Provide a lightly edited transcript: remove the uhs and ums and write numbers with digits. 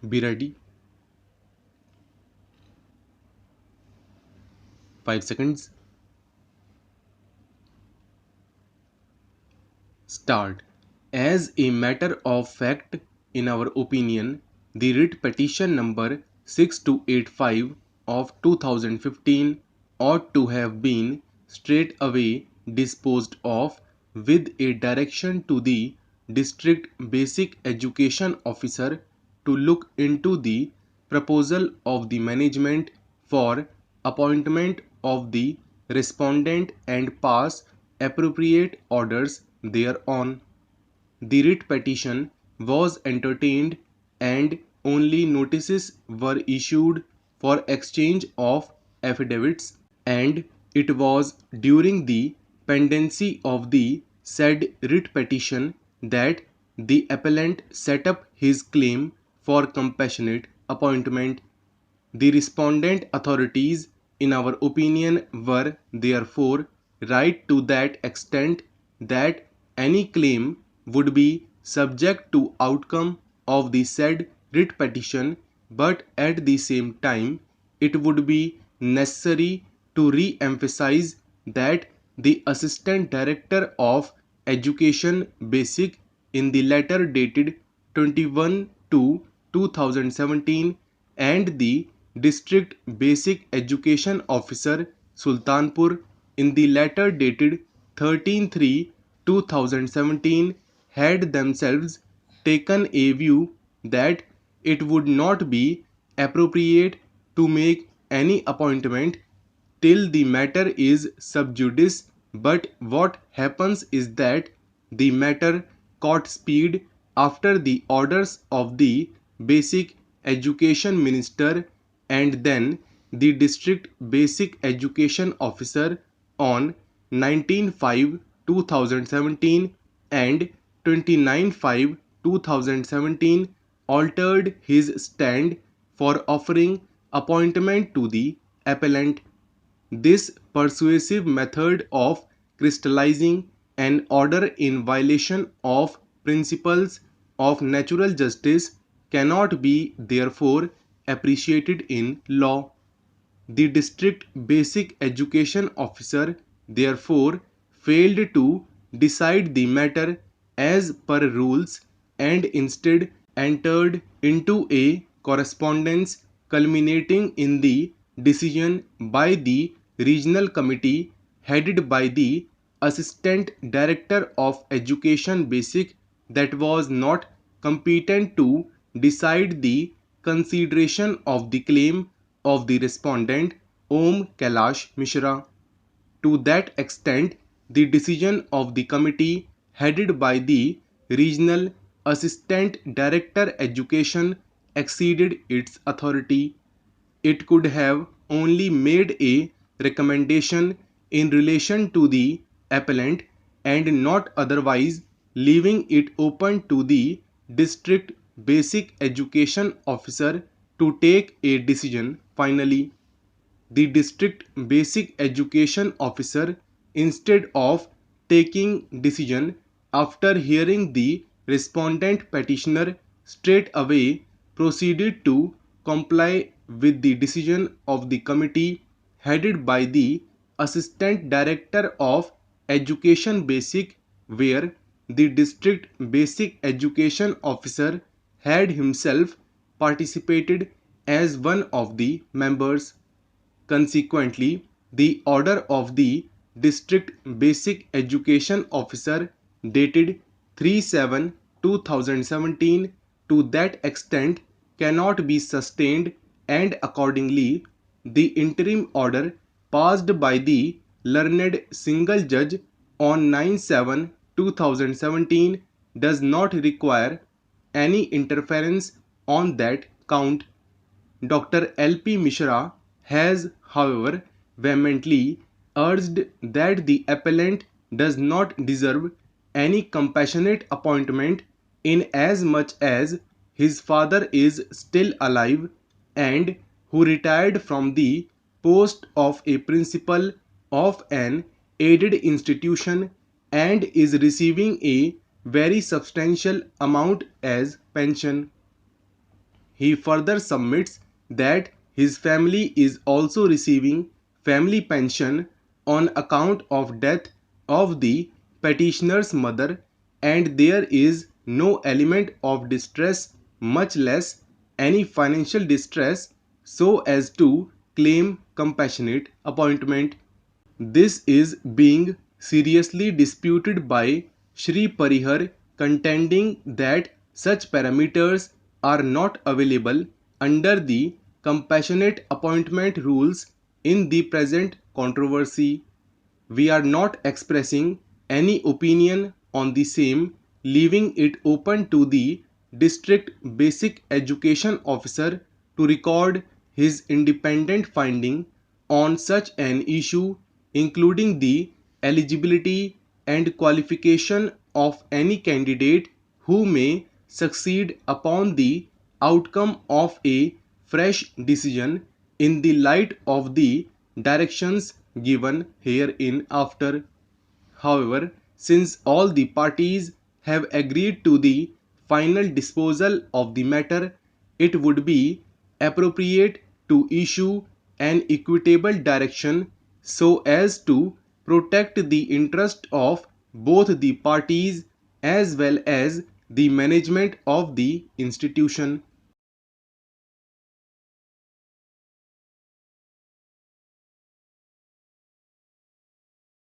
Be ready. 5 seconds. Start. As a matter of fact, in our opinion, the writ petition number 6285 of 2015 ought to have been straight away disposed of with a direction to the District Basic Education Officer to look into the proposal of the management for appointment of the respondent and pass appropriate orders thereon. The writ petition was entertained and only notices were issued for exchange of affidavits, and it was during the pendency of the said writ petition that the appellant set up his claim for compassionate appointment. The respondent authorities, in our opinion, were therefore right to that extent that any claim would be subject to outcome of the said writ petition, but at the same time it would be necessary to re-emphasize that the Assistant Director of Education Basic in the letter dated 21/2/2017 and the District Basic Education Officer Sultanpur in the letter dated 13/3/2017 had themselves taken a view that it would not be appropriate to make any appointment till the matter is sub judice, but what happens is that the matter caught speed after the orders of the Basic Education Minister and then the District Basic Education Officer on 19/5/2017 and 29/5/2017 altered his stand for offering appointment to the appellant. This persuasive method of crystallizing an order in violation of principles of natural justice cannot be therefore appreciated in law. The District Basic Education Officer therefore failed to decide the matter as per rules and instead entered into a correspondence culminating in the decision by the Regional Committee headed by the Assistant Director of Education Basic that was not competent to decide the consideration of the claim of the respondent Om Kailash Mishra. To that extent, the decision of the committee headed by the Regional Assistant Director Education exceeded its authority. It could have only made a recommendation in relation to the appellant and not otherwise, leaving it open to the District Basic Education Officer to take a decision finally. The District Basic Education Officer, instead of taking decision after hearing the respondent petitioner, straight away proceeded to comply with the decision of the committee headed by the Assistant Director of Education Basic, where the District Basic Education Officer had himself participated as one of the members. Consequently, the order of the District Basic Education Officer dated 3/7/2017 to that extent cannot be sustained, and accordingly the interim order passed by the learned single judge on 9/7/2017 does not require any interference on that count. Dr. L.P. Mishra has, however, vehemently urged that the appellant does not deserve any compassionate appointment inasmuch as his father is still alive and who retired from the post of a principal of an aided institution and is receiving a very substantial amount as pension. He further submits that his family is also receiving family pension on account of death of the petitioner's mother, and there is no element of distress, much less any financial distress, so as to claim compassionate appointment. This is being seriously disputed by Sri Parihar, contending that such parameters are not available under the compassionate appointment rules in the present controversy. We are not expressing any opinion on the same, leaving it open to the district basic education officer to record his independent finding on such an issue, including the eligibility and qualification of any candidate who may succeed upon the outcome of a fresh decision in the light of the directions given hereinafter. However, since all the parties have agreed to the final disposal of the matter, it would be appropriate to issue an equitable direction so as to protect the interest of both the parties as well as the management of the institution.